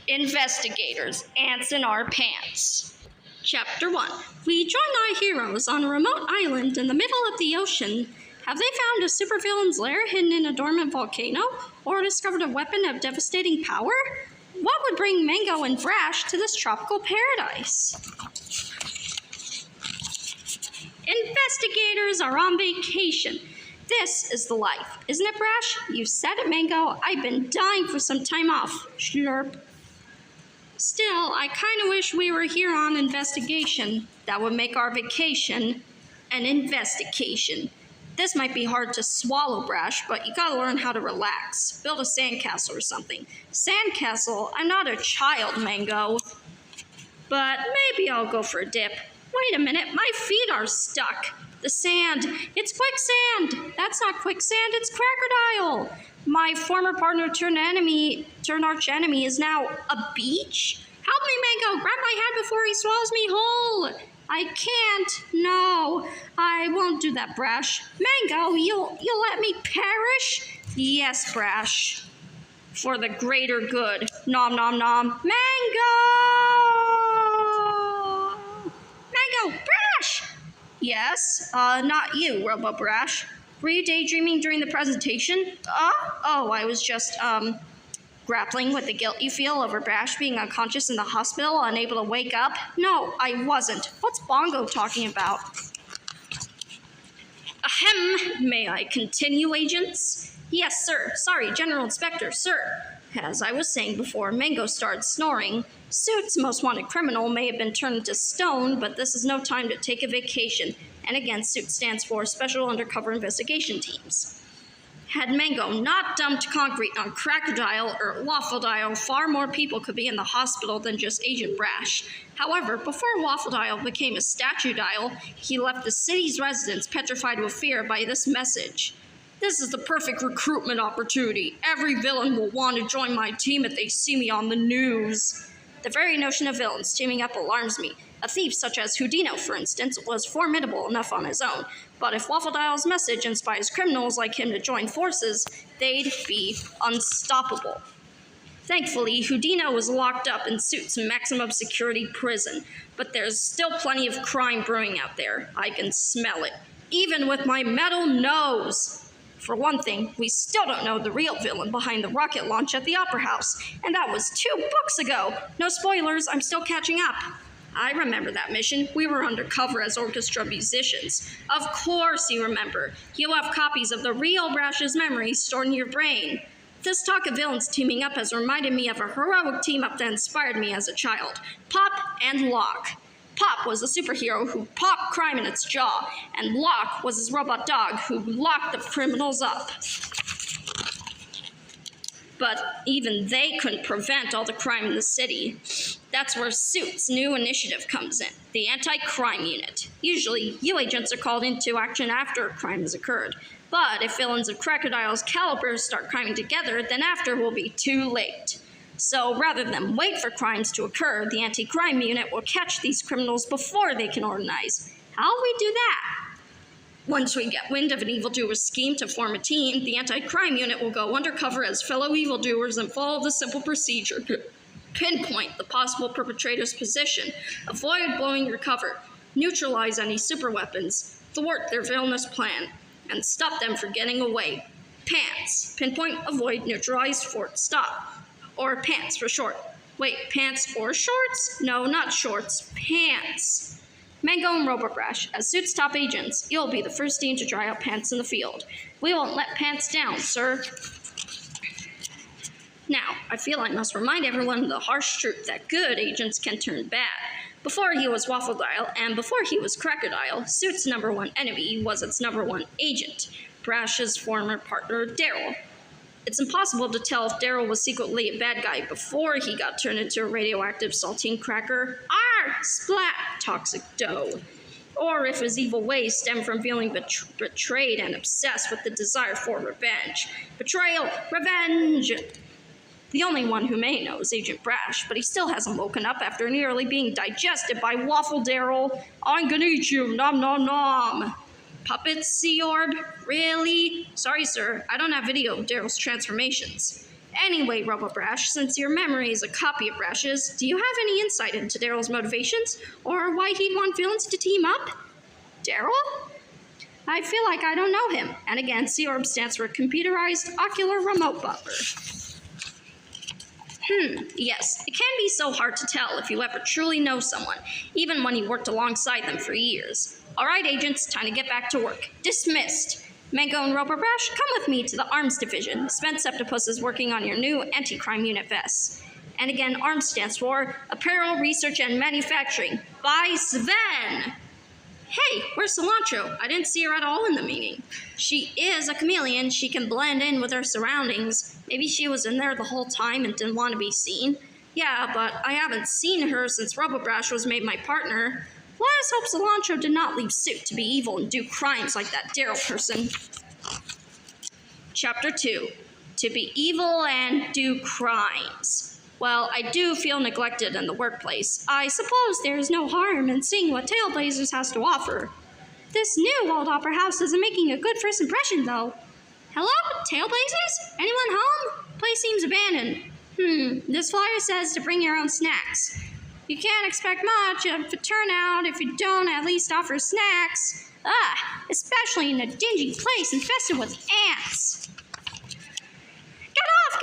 Investigators, Ants in Our Pants. Chapter 1. We join our heroes on a remote island in the middle of the ocean. Have they found a supervillain's lair hidden in a dormant volcano? Or discovered a weapon of devastating power? What would bring Mango and Brash to this tropical paradise? Investigators are on vacation. This is the life, isn't it, Brash? You said it, Mango. I've been dying for some time off. Slurp. Still, I kind of wish we were here on investigation. That would make our vacation an investigation. This might be hard to swallow, Brash, but you gotta learn how to relax. Build a sandcastle or something. Sandcastle? I'm not a child, Mango. But maybe I'll go for a dip. Wait a minute, my feet are stuck. The sand. It's quicksand. That's not quicksand, it's crocodile. My former partner turned arch enemy is now a beach? Help me, Mango. Grab my head before he swallows me whole. I can't. No, I won't do that, Brash. Mango, you'll let me perish? Yes, Brash. For the greater good. Nom nom nom. Mango! Mango, Brash! Yes, not you, Robo Brash. Were you daydreaming during the presentation? Oh, I was just, grappling with the guilt you feel over Brash being unconscious in the hospital, unable to wake up? No, I wasn't. What's Bongo talking about? Ahem, may I continue, agents? Yes, sir. Sorry, General Inspector, sir. As I was saying before, Mango started snoring. Suit's most wanted criminal may have been turned into stone, but this is no time to take a vacation. And again, Suit stands for Special Undercover Investigation Teams. Had Mango not dumped concrete on Crocodile or Waffledile, far more people could be in the hospital than just Agent Brash. However, before Waffledile became a statue dial, he left the city's residents petrified with fear by this message. This is the perfect recruitment opportunity. Every villain will want to join my team if they see me on the news. The very notion of villains teaming up alarms me. A thief such as Houdino, for instance, was formidable enough on his own, but if Waffledile's message inspires criminals like him to join forces, they'd be unstoppable. Thankfully, Houdino was locked up in Suit's maximum security prison, but there's still plenty of crime brewing out there. I can smell it, even with my metal nose. For one thing, we still don't know the real villain behind the rocket launch at the Opera House, and that was 2 books ago. No spoilers, I'm still catching up. I remember that mission. We were undercover as orchestra musicians. Of course you remember. You have copies of the real Brash's memories stored in your brain. This talk of villains teaming up has reminded me of a heroic team-up that inspired me as a child. Pop and Lock. Pop was a superhero who popped crime in its jaw, and Lock was his robot dog who locked the criminals up. But even they couldn't prevent all the crime in the city. That's where Suit's new initiative comes in, the Anti-Crime Unit. Usually, you agents are called into action after a crime has occurred. But if villains of Crocodile's caliber start criming together, then after will be too late. So rather than wait for crimes to occur, the Anti-Crime Unit will catch these criminals before they can organize. How'll we do that? Once we get wind of an evildoer's scheme to form a team, the Anti-Crime Unit will go undercover as fellow evildoers and follow the simple procedure to pinpoint the possible perpetrator's position, avoid blowing your cover, neutralize any superweapons, thwart their villainous plan, and stop them from getting away. PANTS. Pinpoint, avoid, neutralize, thwart, stop. Or PANTS for short. Wait, pants or shorts? No, not shorts. Pants. Mango and Robobrash, as Suit's top agents, you'll be the first team to try out Pants in the field. We won't let Pants down, sir. Now, I feel I must remind everyone the harsh truth that good agents can turn bad. Before he was Waffledile, and before he was Crocodile, Suit's #1 enemy was its #1 agent, Brash's former partner, Daryl. It's impossible to tell if Daryl was secretly a bad guy before he got turned into a radioactive saltine cracker. Splat! Toxic dough. Or if his evil ways stem from feeling betrayed and obsessed with the desire for revenge. Betrayal! Revenge! The only one who may know is Agent Brash, but he still hasn't woken up after nearly being digested by Waffle Daryl. I'm gonna eat you, nom nom nom! Puppets, Sea Orb? Really? Sorry, sir, I don't have video of Daryl's transformations. Anyway, Robo-Brash, since your memory is a copy of Brash's, do you have any insight into Daryl's motivations, or why he'd want villains to team up? Daryl? I feel like I don't know him. And again, C-Orb stands for Computerized Ocular Remote Butler. Yes, it can be so hard to tell if you ever truly know someone, even when you worked alongside them for years. All right, agents, time to get back to work. Dismissed. Mango and Robo-Brash, come with me to the Arms Division. Spenceptipus is working on your new anti-crime unit vests. And again, ARMS stands for Apparel, Research, and Manufacturing by Sven. Hey, where's Cilantro? I didn't see her at all in the meeting. She is a chameleon. She can blend in with her surroundings. Maybe she was in there the whole time and didn't want to be seen. Yeah, but I haven't seen her since Robo-Brash was made my partner. Let us hope Cilantro did not leave suit to be evil and do crimes like that Daryl person. Chapter 2. To be evil and do crimes. Well, I do feel neglected in the workplace. I suppose there is no harm in seeing what Tailblazers has to offer. This new old opera house isn't making a good first impression, though. Hello, Tailblazers? Anyone home? Place seems abandoned. This flyer says to bring your own snacks. You can't expect much of a turnout if you don't at least offer snacks. Especially in a dingy place infested with ants. Get off!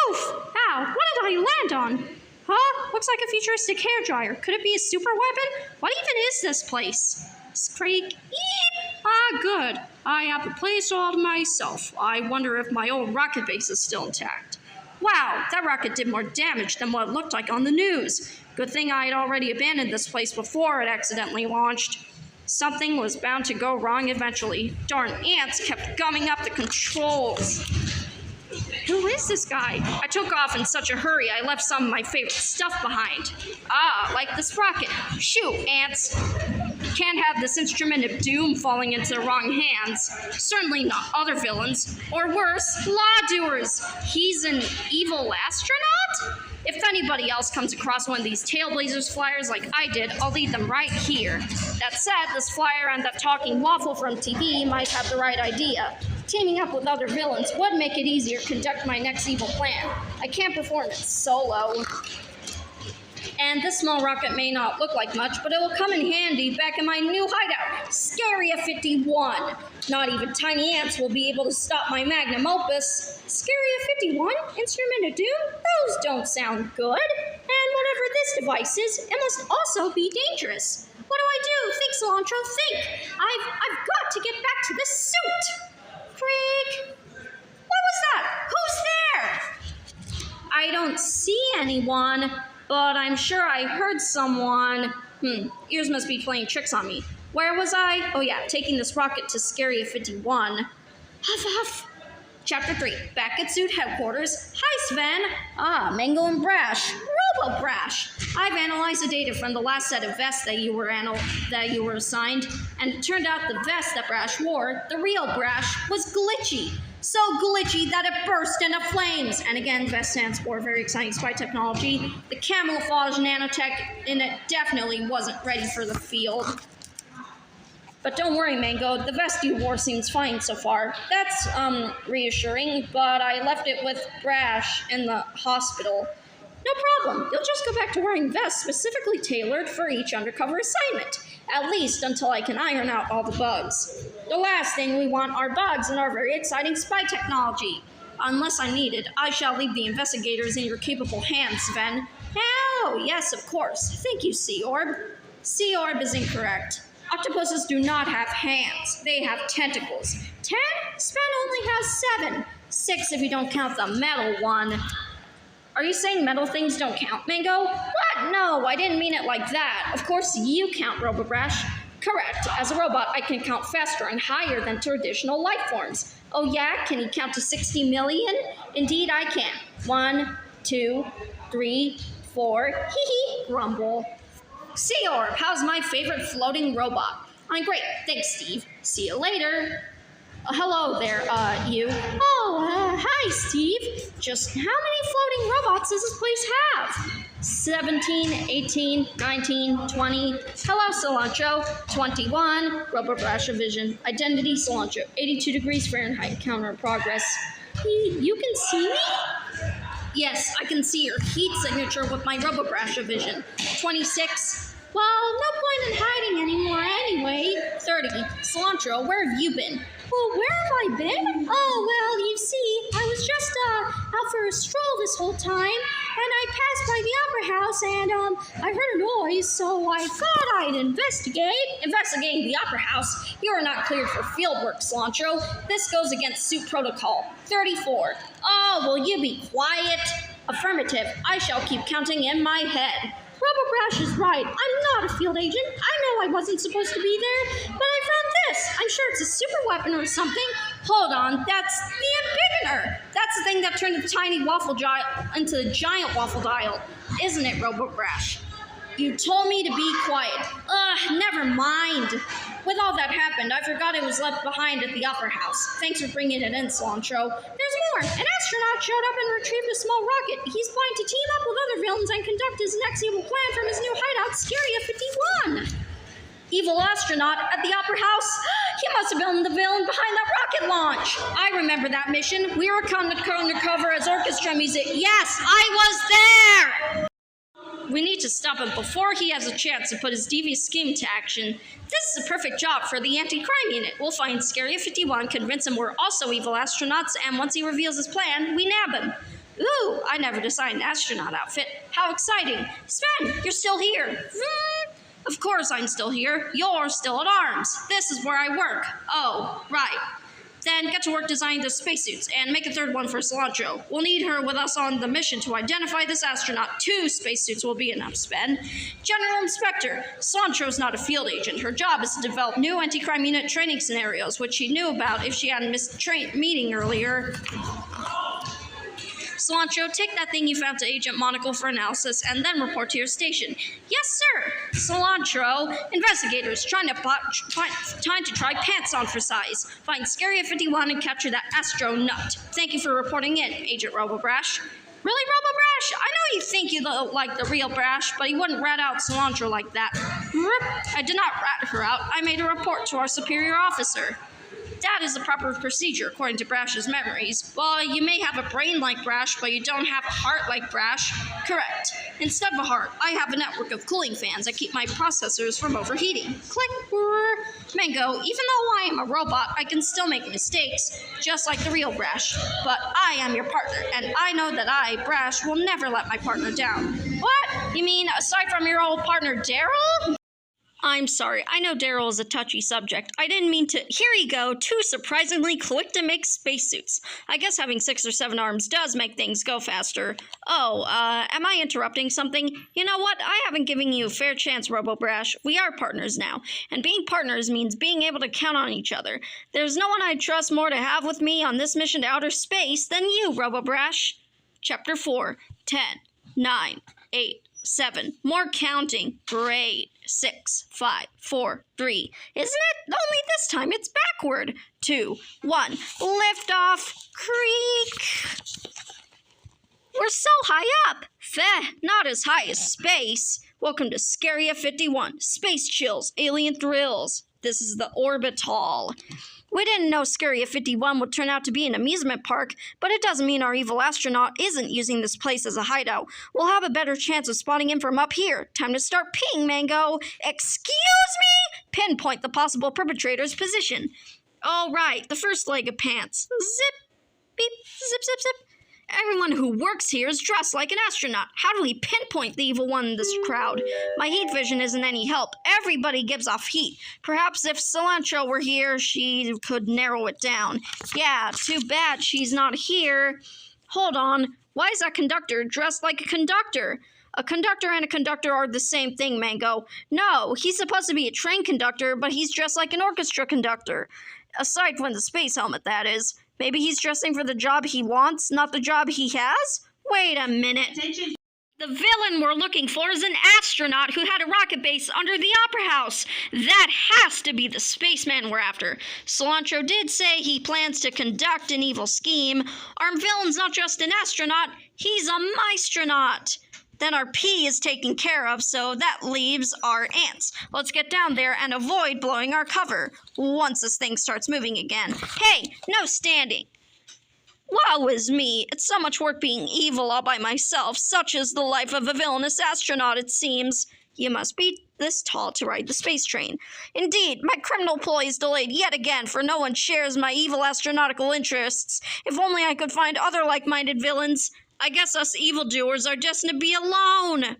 Oof! Ow! What did I land on? Huh? Looks like a futuristic hairdryer. Could it be a super weapon? What even is this place? Screak. Eep! Good. I have the place all to myself. I wonder if my old rocket base is still intact. Wow, that rocket did more damage than what it looked like on the news. Good thing I had already abandoned this place before it accidentally launched. Something was bound to go wrong eventually. Darn ants kept gumming up the controls. Who is this guy? I took off in such a hurry I left some of my favorite stuff behind. Like this rocket. Shoot, ants. Can't have this instrument of doom falling into the wrong hands. Certainly not other villains. Or worse, lawdoers. He's an evil astronaut? If anybody else comes across one of these Tailblazers flyers like I did, I'll leave them right here. That said, this flyer and that talking waffle from TV might have the right idea. Teaming up with other villains would make it easier to conduct my next evil plan. I can't perform it solo. And this small rocket may not look like much, but it will come in handy back in my new hideout, Scaria 51. Not even tiny ants will be able to stop my magnum opus. Scaria 51? Instrument of Doom? Those don't sound good. And whatever this device is, it must also be dangerous. What do? Think, Cilantro, think. I've got to get back to this suit. Freak. What was that? Who's there? I don't see anyone. But I'm sure I heard someone. Ears must be playing tricks on me. Where was I? Oh yeah, taking this rocket to Scaria 51. Huff huff. Chapter 3, back at Suit Headquarters. Hi, Sven. Mango and Brash. Robo-Brash. I've analyzed the data from the last set of vests that you were assigned, and it turned out the vest that Brash wore, the real Brash, was glitchy. So glitchy that it burst into flames. And again, vest stands for very exciting spy technology. The camouflage nanotech in it definitely wasn't ready for the field. But don't worry, Mango, the vest you wore seems fine so far. That's, reassuring, but I left it with Brash in the hospital. No problem, you'll just go back to wearing vests specifically tailored for each undercover assignment. At least until I can iron out all the bugs. The last thing we want are bugs in our very exciting spy technology. Unless I'm needed, I shall leave the investigators in your capable hands, Sven. Oh, yes, of course. Thank you, C-Orb. C-Orb is incorrect. Octopuses do not have hands. They have tentacles. 10? Sven only has 7. 6 if you don't count the metal one. Are you saying metal things don't count, Mango? What? No, I didn't mean it like that. Of course you count, Robo-Brash. Correct. As a robot, I can count faster and higher than traditional life forms. Oh yeah? Can you count to 60 million? Indeed, I can. 1, 2, 3, 4. Hee-hee, grumble. C-Orb, how's my favorite floating robot? I'm great. Thanks, Steve. See you later. Hello there, you. Oh, hi, Steve. Just how many floating robots does this place have? 17, 18, 19, 20. Hello, Cilantro. 21. Robo-Brash vision. Identity, Cilantro. 82 degrees Fahrenheit. Counter in progress. You can see me? Yes, I can see your heat signature with my RoboBrash vision. 26. Well, no point in hiding anymore anyway. 30. Cilantro, where have you been? Well, where have I been? Oh, well, you see, I was just out for a stroll this whole time, and I passed by the Opera House, and I heard a noise, so I thought I'd investigate. Investigating the Opera House? You are not cleared for field work, Cilantro. This goes against suit protocol. 34. Oh, will you be quiet? Affirmative. I shall keep counting in my head. RoboBrash is right. I'm not a field agent. I know I wasn't supposed to be there, but I found this. I'm sure it's a super weapon or something. Hold on, that's the Embiggener. That's the thing that turned the tiny waffle dial into the giant waffle dial. Isn't it, RoboBrash? You told me to be quiet. Never mind. With all that happened, I forgot it was left behind at the Opera House. Thanks for bringing it in, Cilantro. There's more. An astronaut showed up and retrieved a small rocket. He's planning to team up with other villains and conduct his next evil plan from his new hideout, Scaria 51. Evil astronaut at the Opera House? He must have been the villain behind that rocket launch. I remember that mission. We were undercover as orchestra music. Yes, I was there! We need to stop him before he has a chance to put his devious scheme to action. This is a perfect job for the anti-crime unit. We'll find Scaria 51, convince him we're also evil astronauts, and once he reveals his plan, we nab him. Ooh, I never designed an astronaut outfit. How exciting. Sven, you're still here. Of course I'm still here. You're still at arms. This is where I work. Oh, right. Then get to work designing the spacesuits, and make a third one for Cilantro. We'll need her with us on the mission to identify this astronaut. 2 spacesuits will be enough, Sven. General Inspector, Cilantro's not a field agent. Her job is to develop new anti-crime unit training scenarios, which she knew about if she hadn't missed the meeting earlier. Cilantro, take that thing you found to Agent Monocle for analysis and then report to your station. Yes, sir. Cilantro, investigators trying to try pants on for size. Find Scaria 51 and capture that astronaut. Thank you for reporting in, Agent RoboBrash. Really, RoboBrash? I know you think you look like the real Brash, but you wouldn't rat out Cilantro like that. I did not rat her out. I made a report to our superior officer. That is the proper procedure, according to Brash's memories. Well, you may have a brain like Brash, but you don't have a heart like Brash. Correct. Instead of a heart, I have a network of cooling fans that keep my processors from overheating. Click. Mango, even though I am a robot, I can still make mistakes, just like the real Brash. But I am your partner, and I know that I, Brash, will never let my partner down. What? You mean aside from your old partner, Daryl? I'm sorry, I know Daryl is a touchy subject. I didn't mean to— Here you go, 2 surprisingly quick-to-make spacesuits. I guess having 6 or 7 arms does make things go faster. Oh, am I interrupting something? You know what? I haven't given you a fair chance, RoboBrash. We are partners now, and being partners means being able to count on each other. There's no one I'd trust more to have with me on this mission to outer space than you, RoboBrash. Chapter 4, 10, 9, 8, 7. More counting. Great. 6, 5, 4, 3. Isn't it? Only this time it's backward. 2, 1. Lift off. Creak. We're so high up. Not as high as space. Welcome to Scaria 51. Space chills, alien thrills. This is the orbital. We didn't know Scaria 51 would turn out to be an amusement park, but it doesn't mean our evil astronaut isn't using this place as a hideout. We'll have a better chance of spotting him from up here. Time to start peeing, Mango. Excuse me? Pinpoint the possible perpetrator's position. Oh, right, the first leg of pants. Zip, beep, zip, zip, zip. Everyone who works here is dressed like an astronaut. How do we pinpoint the evil one in this crowd? My heat vision isn't any help. Everybody gives off heat. Perhaps if Cilantro were here, she could narrow it down. Yeah, too bad she's not here. Hold on. Why is that conductor dressed like a conductor? A conductor and a conductor are the same thing, Mango. No, he's supposed to be a train conductor, but he's dressed like an orchestra conductor. Aside from the space helmet, that is. Maybe he's dressing for the job he wants, not the job he has? Wait a minute. Attention. The villain we're looking for is an astronaut who had a rocket base under the Opera House. That has to be the spaceman we're after. Cilantro did say he plans to conduct an evil scheme. Our villain's not just an astronaut, he's a Maestronaut. Then our P is taken care of, so that leaves our ants. Let's get down there and avoid blowing our cover once this thing starts moving again. Hey, no standing. Woe is me! It's so much work being evil all by myself. Such is the life of a villainous astronaut, it seems. You must be this tall to ride the space train. Indeed, my criminal ploy is delayed yet again, for no one shares my evil astronautical interests. If only I could find other like-minded villains. I guess us evildoers are destined to be alone.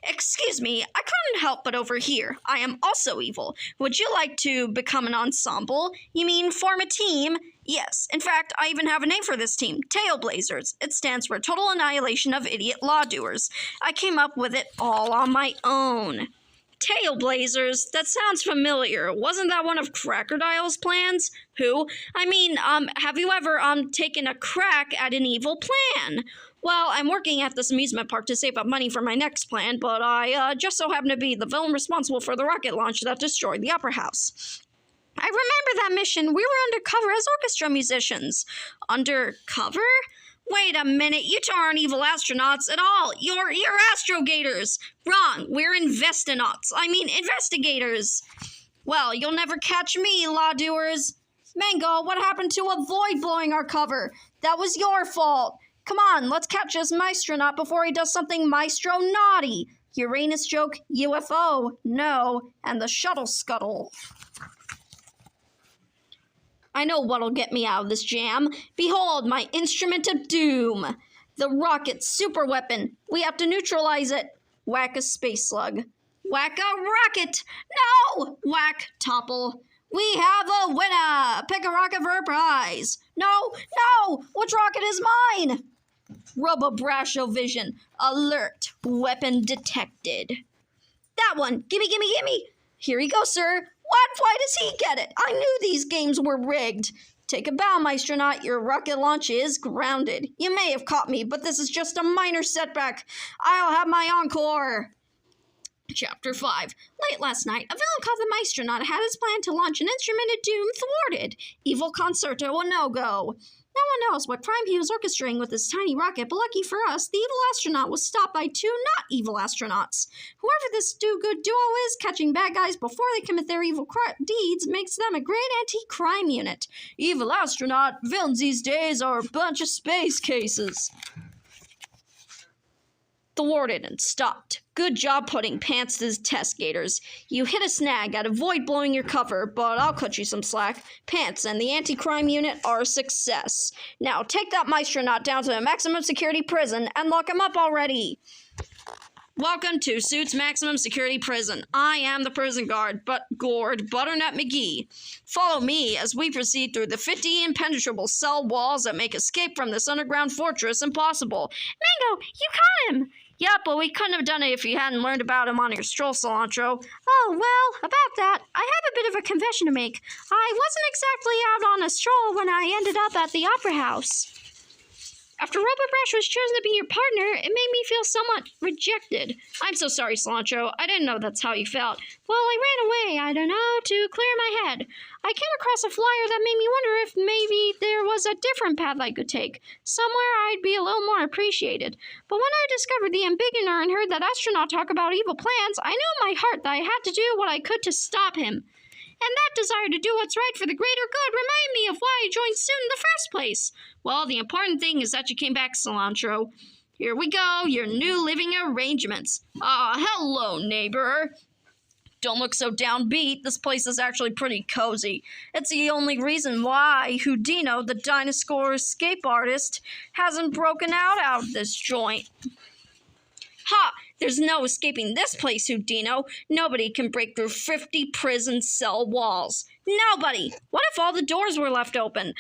Excuse me, I couldn't help but overhear. I am also evil. Would you like to become an ensemble? You mean form a team? Yes, in fact, I even have a name for this team, Tailblazers. It stands for Total Annihilation of Idiot Lawdoers. I came up with it all on my own. Tailblazers? That sounds familiar. Wasn't that one of Crocodile's plans? Who? I mean, have you ever, taken a crack at an evil plan? Well, I'm working at this amusement park to save up money for my next plan, but I, just so happen to be the villain responsible for the rocket launch that destroyed the Opera House. I remember that mission. We were undercover as orchestra musicians. Undercover? Wait a minute, you two aren't evil astronauts at all. You're AstroGators. Wrong, we're InvestiGators. Well, you'll never catch me, lawdoers. Mango, what happened to avoid blowing our cover? That was your fault. Come on, let's catch this Maestronaut before he does something Maestronauty. Uranus joke, UFO, no, and the shuttle scuttle. I know what'll get me out of this jam. Behold, my instrument of doom. The rocket superweapon. We have to neutralize it. Whack a space slug. Whack a rocket. No! Whack, topple. We have a winner. Pick a rocket for a prize. No! Which rocket is mine? Robo-Brasho vision. Alert. Weapon detected. That one. Gimme. Here you go, sir. What? Why does he get it? I knew these games were rigged. Take a bow, Maestronaut. Your rocket launch is grounded. You may have caught me, but this is just a minor setback. I'll have my encore. Chapter 5. Late last night, a villain called the Maestronaut had his plan to launch an instrument of doom thwarted. Evil concerto a no-go. No one knows what crime he was orchestrating with his tiny rocket, but lucky for us, the evil astronaut was stopped by two not-evil astronauts. Whoever this do-good duo is, catching bad guys before they commit their evil deeds makes them a great anti-crime unit. Evil astronaut, villains these days are a bunch of space cases. Thwarted and stopped. Good job putting pants to the test, Gators. You hit a snag at avoid blowing your cover, but I'll cut you some slack. Pants and the anti-crime unit are a success. Now take that Maestronaut down to the maximum security prison and lock him up already. Welcome to Suits Maximum Security Prison. I am the prison guard, Butternut McGee. Follow me as we proceed through the 50 impenetrable cell walls that make escape from this underground fortress impossible. Mango, you caught him! Yeah, but we couldn't have done it if you hadn't learned about him on your stroll, Cilantro. Oh, well, about that, I have a bit of a confession to make. I wasn't exactly out on a stroll when I ended up at the Opera House. After Robo-Brush was chosen to be your partner, it made me feel somewhat rejected. I'm so sorry, Cilantro. I didn't know that's how you felt. Well, I ran away, I don't know, to clear my head. I came across a flyer that made me wonder if maybe there was a different path I could take. Somewhere I'd be a little more appreciated. But when I discovered the Ambiguiner and heard that astronaut talk about evil plans, I knew in my heart that I had to do what I could to stop him. And that desire to do what's right for the greater good reminded me of why I joined Suit in the first place. Well, the important thing is that you came back, Cilantro. Here we go, your new living arrangements. Hello, neighbor. Don't look so downbeat. This place is actually pretty cozy. It's the only reason why Houdino, the dinosaur escape artist, hasn't broken out of this joint. Ha! There's no escaping this place, Houdino. Nobody can break through 50 prison cell walls. Nobody! What if all the doors were left open?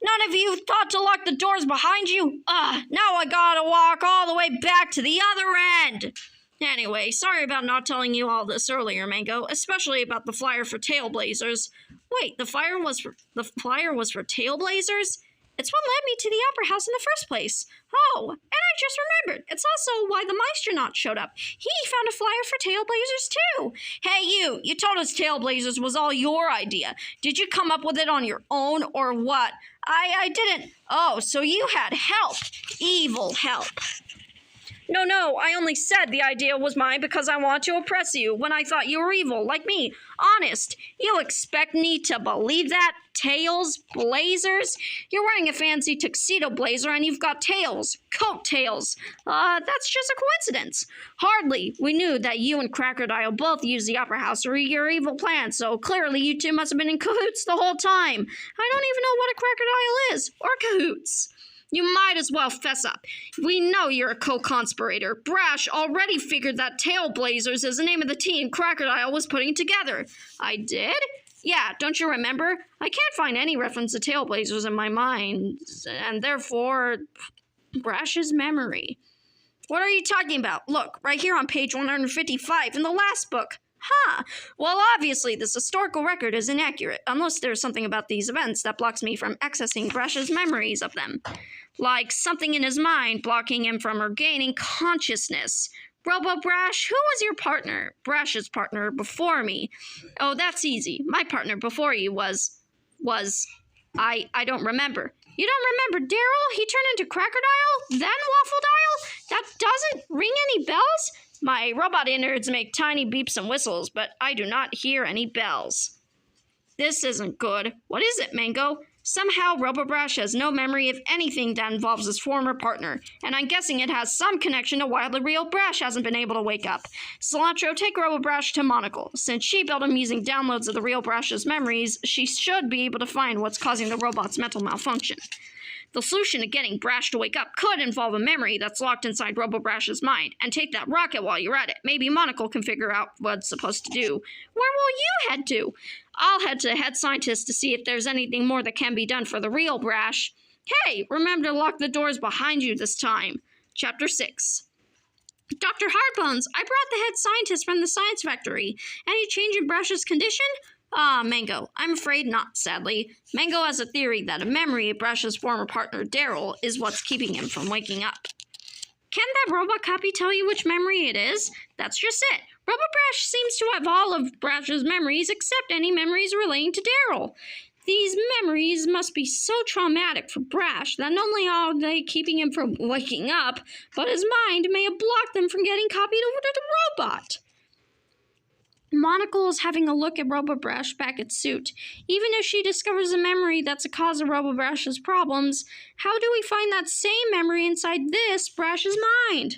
None of you thought to lock the doors behind you? Now I gotta walk all the way back to the other end! Anyway, sorry about not telling you all this earlier, Mango, especially about the flyer for Tailblazers. Wait, the flyer was for Tailblazers? It's what led me to the Opera House in the first place. Oh, and I just remembered. It's also why the Maestronaut showed up. He found a flyer for Tailblazers, too. Hey, you told us Tailblazers was all your idea. Did you come up with it on your own, or what? I didn't. Oh, so you had help. Evil help. No, I only said the idea was mine because I want to oppress you when I thought you were evil, like me. Honest, you expect me to believe that? Tails? Blazers? You're wearing a fancy tuxedo blazer and you've got tails. Coat tails. That's just a coincidence. Hardly. We knew that you and Crocodile both used the Opera House for your evil plan, so clearly you two must have been in cahoots the whole time. I don't even know what a crocodile is, or cahoots. You might as well fess up. We know you're a co-conspirator. Brash already figured that Tail Blazers is the name of the team Crocodile was putting together. I did? Yeah, don't you remember? I can't find any reference to Tail Blazers in my mind, and therefore, Brash's memory. What are you talking about? Look, right here on page 155 in the last book. Huh. Well, obviously, this historical record is inaccurate, unless there's something about these events that blocks me from accessing Brash's memories of them. Like something in his mind blocking him from regaining consciousness. Robo-Brash, who was your partner? Brash's partner before me. Oh, that's easy. My partner before you was... I don't remember. You don't remember Daryl? He turned into Crocodile? Then Waffle Dial? That doesn't ring any bells? My robot innards make tiny beeps and whistles, but I do not hear any bells. This isn't good. What is it, Mango? Somehow, Robo-Brash has no memory of anything that involves his former partner, and I'm guessing it has some connection to why the real Brash hasn't been able to wake up. Cilantro, take Robo-Brash to Monocle. Since she built him using downloads of the real Brash's memories, she should be able to find what's causing the robot's mental malfunction. The solution to getting Brash to wake up could involve a memory that's locked inside Robo-Brash's mind, and take that rocket while you're at it. Maybe Monocle can figure out what it's supposed to do. Where will you head to? I'll head to Head Scientist to see if there's anything more that can be done for the real Brash. Hey, remember to lock the doors behind you this time. Chapter 6. Dr. Hardbones, I brought the Head Scientist from the Science Factory. Any change in Brash's condition? Mango, I'm afraid not, sadly. Mango has a theory that a memory of Brash's former partner, Daryl, is what's keeping him from waking up. Can that robot copy tell you which memory it is? That's just it. Robo-Brash seems to have all of Brash's memories except any memories relating to Daryl. These memories must be so traumatic for Brash that not only are they keeping him from waking up, but his mind may have blocked them from getting copied over to the robot. Monocle is having a look at Robo-Brash back at Suit. Even if she discovers a memory that's a cause of Robo-Brash's problems, how do we find that same memory inside this Brash's mind?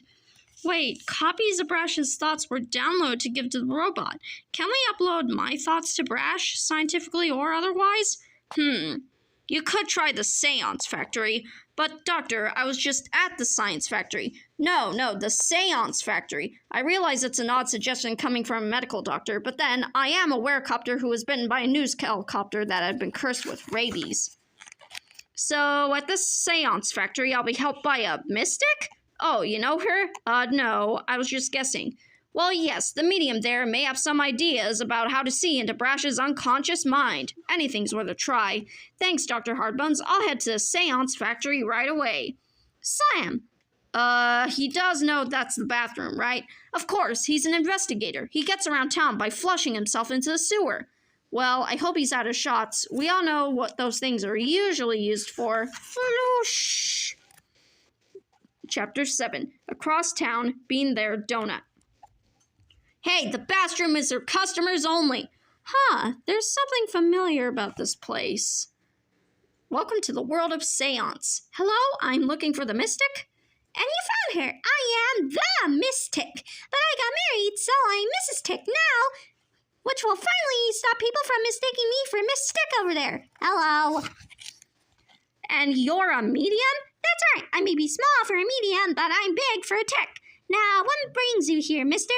Wait, copies of Brash's thoughts were downloaded to give to the robot. Can we upload my thoughts to Brash, scientifically or otherwise? You could try the Seance Factory. But, Doctor, I was just at the Science Factory. No, the Seance Factory. I realize it's an odd suggestion coming from a medical doctor, but then I am a werecopter who was bitten by a news helicopter that had been cursed with rabies. So, at this Seance Factory, I'll be helped by a mystic? Oh, you know her? No, I was just guessing. Well, yes, the medium there may have some ideas about how to see into Brash's unconscious mind. Anything's worth a try. Thanks, Dr. Hardbones. I'll head to the Seance Factory right away. Slam! He does know that's the bathroom, right? Of course, he's an investigator. He gets around town by flushing himself into the sewer. Well, I hope he's out of shots. We all know what those things are usually used for. Shh. Chapter 7. Across town, Bean There Donut. Hey, the bathroom is for customers only. There's something familiar about this place. Welcome to the world of seance. Hello, I'm looking for the mystic. And you found her. I am the mystic. But I got married, so I'm Mrs. Tick now, which will finally stop people from mistaking me for Miss Stick over there. Hello. And you're a medium? That's right. I may be small for a medium, but I'm big for a tick. Now, what brings you here, mister?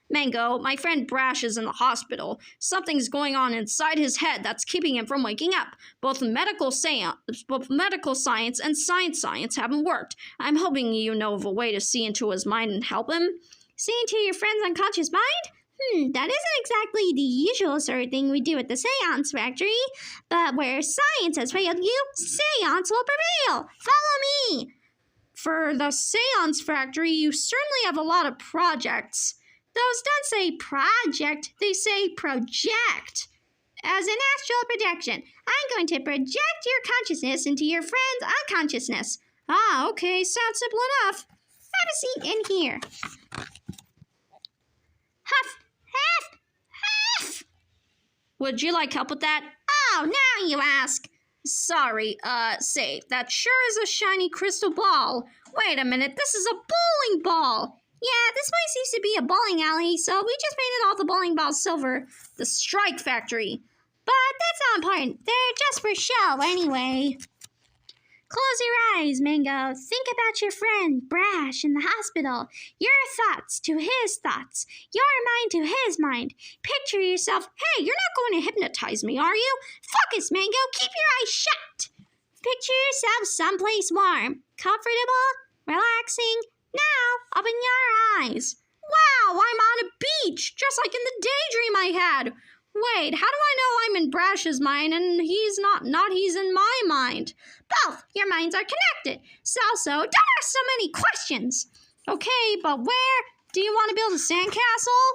Mango, my friend Brash is in the hospital. Something's going on inside his head that's keeping him from waking up. Both medical science and science haven't worked. I'm hoping you know of a way to see into his mind and help him. See into your friend's unconscious mind? That isn't exactly the usual sort of thing we do at the Seance Factory. But where science has failed you, seance will prevail. Follow me. For the Seance Factory, you certainly have a lot of projects. Those don't say project, they say project. As an astral projection, I'm going to project your consciousness into your friend's unconsciousness. Okay, sounds simple enough. have a seat in here. Huff, huff, huff. Would you like help with that? Oh, now you ask. Sorry, say, that sure is a shiny crystal ball. Wait a minute, this is a bowling ball. Yeah, this place used to be a bowling alley, so we just painted all the bowling balls silver. The Strike Factory. But that's not important. They're just for show anyway. Close your eyes, Mango. Think about your friend, Brash, in the hospital. Your thoughts to his thoughts. Your mind to his mind. Picture yourself. Hey, you're not going to hypnotize me, are you? Focus, Mango. Keep your eyes shut. Picture yourself someplace warm, comfortable, relaxing. Now, open your eyes. Wow, I'm on a beach, just like in the daydream I had. Wait, how do I know I'm in Brash's mind and he's he's in my mind? Both your minds are connected. So, don't ask so many questions. Okay, but where? Do you want to build a sandcastle?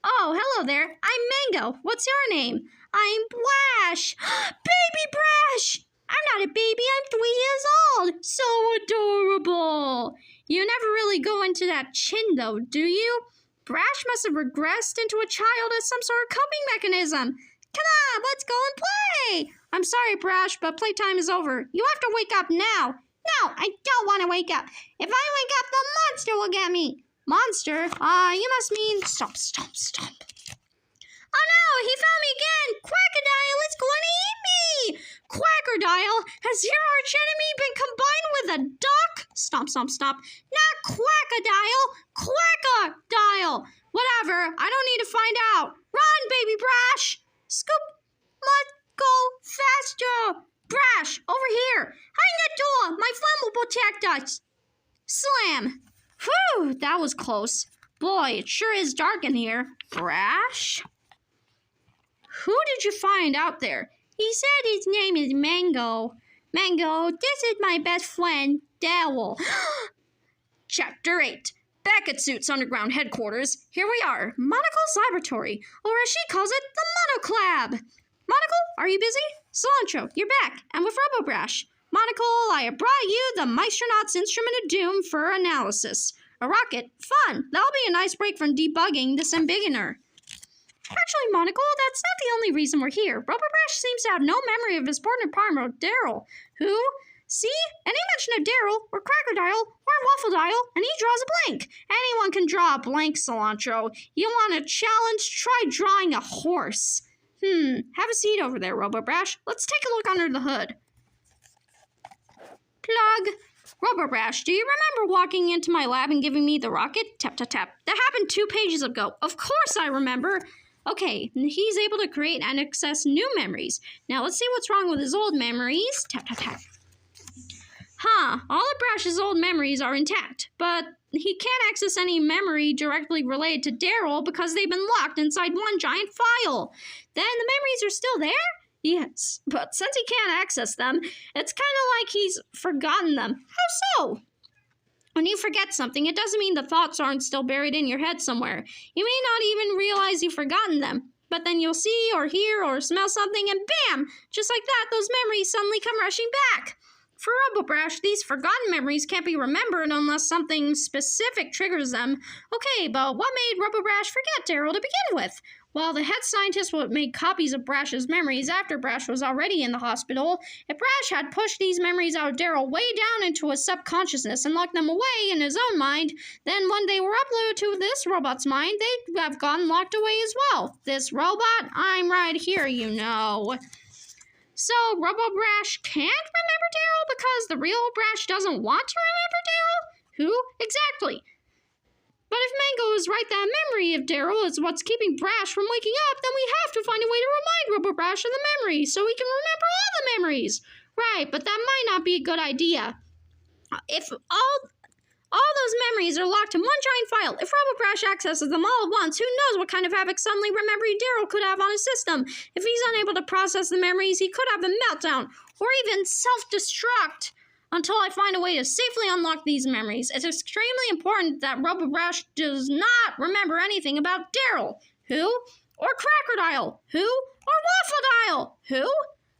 Oh, hello there. I'm Mango. What's your name? I'm Brash. Baby Brash! I'm not a baby, I'm 3 years old. So adorable. You never really go into that chin, though, do you? Brash must have regressed into a child as some sort of coping mechanism. Come on, let's go and play. I'm sorry, Brash, but playtime is over. You have to wake up now. No, I don't want to wake up. If I wake up, the monster will get me. Monster? You must mean... Stomp, stomp, stomp. Oh no, he found me again. Quackadile is going to eat me. Quackadile? Has your arch enemy been combined with a duck? Stomp, stomp, stomp. Not Quackadile, Quackadile. Whatever, I don't need to find out. Run, baby Brash. Scoop. Let's go faster. Brash, over here. Hang the door. My friend will protect us. Slam. Whew, that was close. Boy, it sure is dark in here. Brash? Who did you find out there? He said his name is Mango. Mango, this is my best friend, Daryl. Chapter 8. Back at Suits Underground Headquarters, here we are, Monocle's Laboratory, or as she calls it, the Monoclab. Monocle, are you busy? Cilantro, you're back, and with RoboBrash. Monocle, I have brought you the Maestronaut's Instrument of Doom for analysis. A rocket, fun, that'll be a nice break from debugging this embiggener. Actually, Monocle, that's not the only reason we're here. RoboBrash seems to have no memory of his partner, Daryl. Who? See? Any mention of Daryl, or Crackerdile, or Waffledile, and he draws a blank. Anyone can draw a blank, Cilantro. You want a challenge? Try drawing a horse. Have a seat over there, RoboBrash. Let's take a look under the hood. Plug. RoboBrash, do you remember walking into my lab and giving me the rocket? Tap, tap, tap. That happened 2 pages ago. Of course I remember. Okay, he's able to create and access new memories. Now let's see what's wrong with his old memories. Tap, tap, tap. All of Brash's old memories are intact, but he can't access any memory directly related to Daryl because they've been locked inside one giant file. Then the memories are still there? Yes, but since he can't access them, it's kind of like he's forgotten them. How so? When you forget something, it doesn't mean the thoughts aren't still buried in your head somewhere. You may not even realize you've forgotten them, but then you'll see or hear or smell something and bam! Just like that, those memories suddenly come rushing back. For RoboBrash, these forgotten memories can't be remembered unless something specific triggers them. Okay, but what made RoboBrash forget Daryl to begin with? Well, the head scientist would make copies of Brash's memories after Brash was already in the hospital. If Brash had pushed these memories out of Daryl way down into his subconsciousness and locked them away in his own mind, then when they were uploaded to this robot's mind, they'd have gotten locked away as well. This robot? I'm right here, you know. So, RoboBrash can't remember Daryl because the real Brash doesn't want to remember Daryl? Who? Exactly. But if Mango is right that memory of Daryl is what's keeping Brash from waking up, then we have to find a way to remind RoboBrash of the memory so he can remember all the memories. Right, but that might not be a good idea. If all those memories are locked in one giant file, if RoboBrash accesses them all at once, who knows what kind of havoc suddenly remembering Daryl could have on his system. If he's unable to process the memories, he could have a meltdown, or even self-destruct. Until I find a way to safely unlock these memories, it's extremely important that RoboBrash does not remember anything about Daryl. Who? Or Crackerdile. Who? Or Waffledile. Who?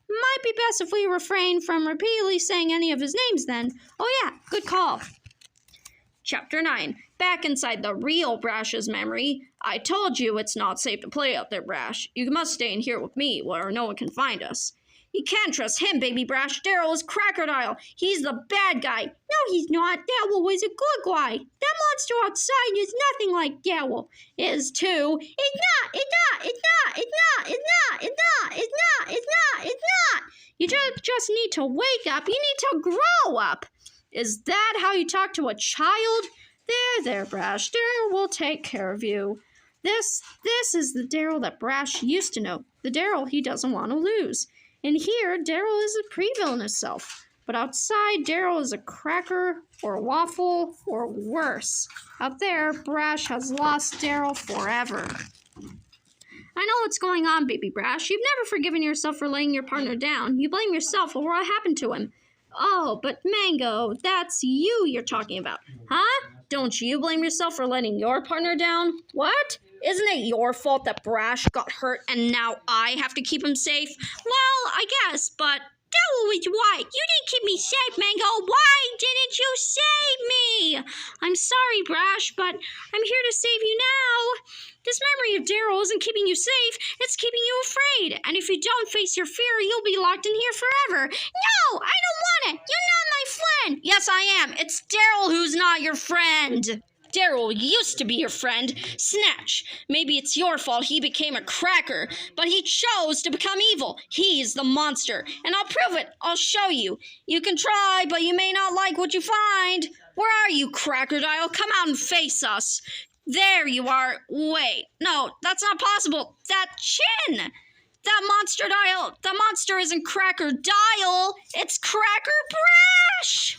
Might be best if we refrain from repeatedly saying any of his names then. Oh yeah, good call. Chapter 9. Back inside the real Brash's memory. I told you it's not safe to play out there, Brash. You must stay in here with me where no one can find us. You can't trust him, baby Brash. Daryl is Crocodile. He's the bad guy. No, he's not. Daryl is a good guy. That monster outside is nothing like Daryl. Is too. It's not. You just need to wake up. You need to grow up. Is that how you talk to a child? There, Brash. Daryl will take care of you. This is the Daryl that Brash used to know. The Daryl he doesn't want to lose. In here, Daryl is a pre-villainous self. But outside, Daryl is a cracker or a waffle or worse. Out there, Brash has lost Daryl forever. I know what's going on, baby Brash. You've never forgiven yourself for letting your partner down. You blame yourself for what happened to him. Oh, but Mango, that's you you're talking about. Huh? Don't you blame yourself for letting your partner down? What? Isn't it your fault that Brash got hurt and now I have to keep him safe? Well, I guess, but that was right. You didn't keep me safe, Mango. Why didn't you save me? I'm sorry, Brash, but I'm here to save you now. This memory of Daryl isn't keeping you safe. It's keeping you afraid. And if you don't face your fear, you'll be locked in here forever. No, I don't want it. You're not my friend. Yes, I am. It's Daryl who's not your friend. Daryl used to be your friend. Snatch. Maybe it's your fault he became a cracker, but he chose to become evil. He's the monster. And I'll prove it. I'll show you. You can try, but you may not like what you find. Where are you, Crocodile? Come out and face us. There you are. Wait. No, that's not possible. That chin. That monster isn't Crocodile. It's Cracker Brash.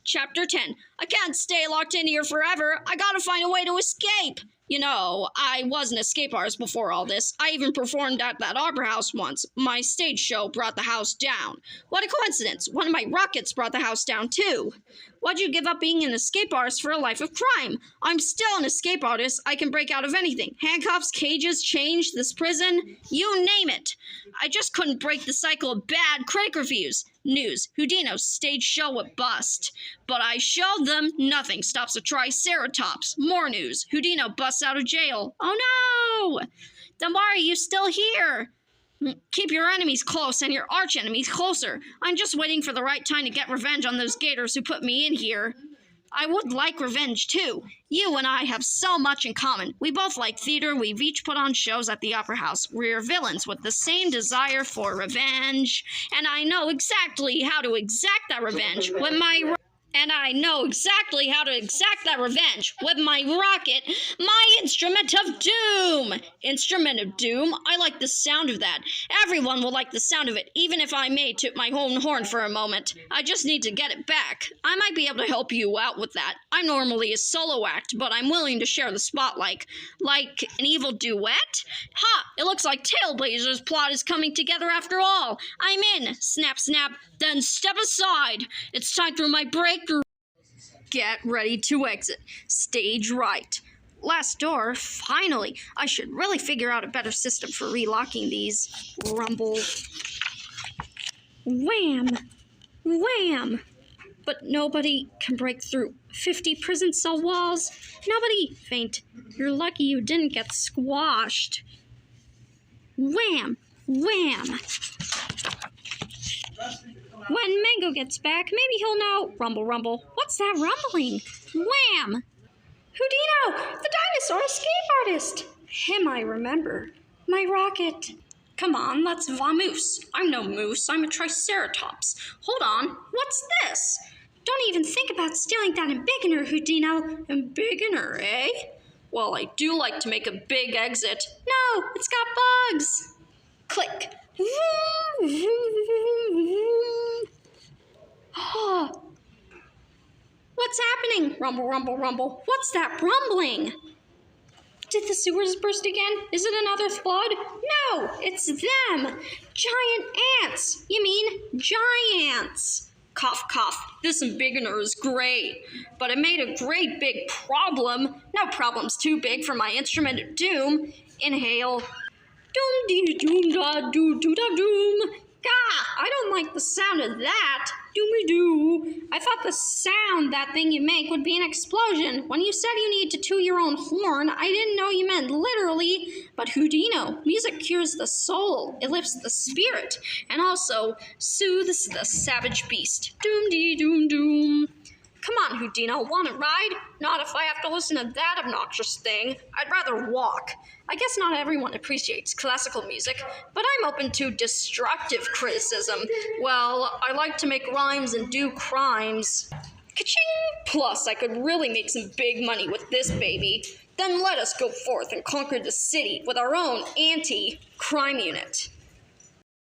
Chapter 10. I can't stay locked in here forever. I gotta find a way to escape. You know, I was an escape artist before all this. I even performed at that opera house once. My stage show brought the house down. What a coincidence. One of my rockets brought the house down too. Why'd you give up being an escape artist for a life of crime? I'm still an escape artist. I can break out of anything. Handcuffs, cages, chains, this prison, you name it. I just couldn't break the cycle of bad critic reviews. News, Houdino's stage show would bust. But I showed them nothing stops a triceratops. More news, Houdino busts out of jail. Oh no! Then why are you still here? Keep your enemies close and your arch enemies closer. I'm just waiting for the right time to get revenge on those gators who put me in here. I would like revenge too. You and I have so much in common. We both like theater. We've each put on shows at the opera house. We're villains with the same desire for revenge. And I know exactly how to exact that revenge with my rocket, my instrument of doom. Instrument of doom? I like the sound of that. Everyone will like the sound of it, even if I may toot my own horn for a moment. I just need to get it back. I might be able to help you out with that. I'm normally a solo act, but I'm willing to share the spotlight. Like an evil duet? Ha! It looks like Tailblazer's plot is coming together after all. I'm in. Snap, snap. Then step aside. It's time for my breakthrough. Get ready to exit. Stage right. Last door, finally. I should really figure out a better system for relocking these. Rumble. Wham! Wham! But nobody can break through 50 prison cell walls. Nobody. Faint. You're lucky you didn't get squashed. Wham! Wham! When Mango gets back, maybe he'll know. Rumble, rumble. What's that rumbling? Wham! Houdino! The dinosaur escape artist! Him I remember. My rocket. Come on, let's vamoose. I'm no moose, I'm a triceratops. Hold on, what's this? Don't even think about stealing that embiggener, Houdino. Embiggener, eh? Well, I do like to make a big exit. No, it's got bugs. Click. What's happening? Rumble, rumble, rumble. What's that rumbling? Did the sewers burst again? Is it another flood? No, it's them. Giant ants. You mean giants. Cough, cough. This embiggener is great, but it made a great big problem. No problem's too big for my instrument of doom. Inhale. Doom dee doom da doo doo da doom. Gah! I don't like the sound of that. Doo-me-doo. I thought the sound that thing you make would be an explosion. When you said you need to toot your own horn, I didn't know you meant literally. But who do you know? Music cures the soul. It lifts the spirit. And also soothes the savage beast. Doom-dee-doom-doom. Come on, Houdino, want to ride? Not if I have to listen to that obnoxious thing. I'd rather walk. I guess not everyone appreciates classical music, but I'm open to destructive criticism. Well, I like to make rhymes and do crimes. Ka-ching! Plus, I could really make some big money with this baby. Then let us go forth and conquer the city with our own anti-crime unit.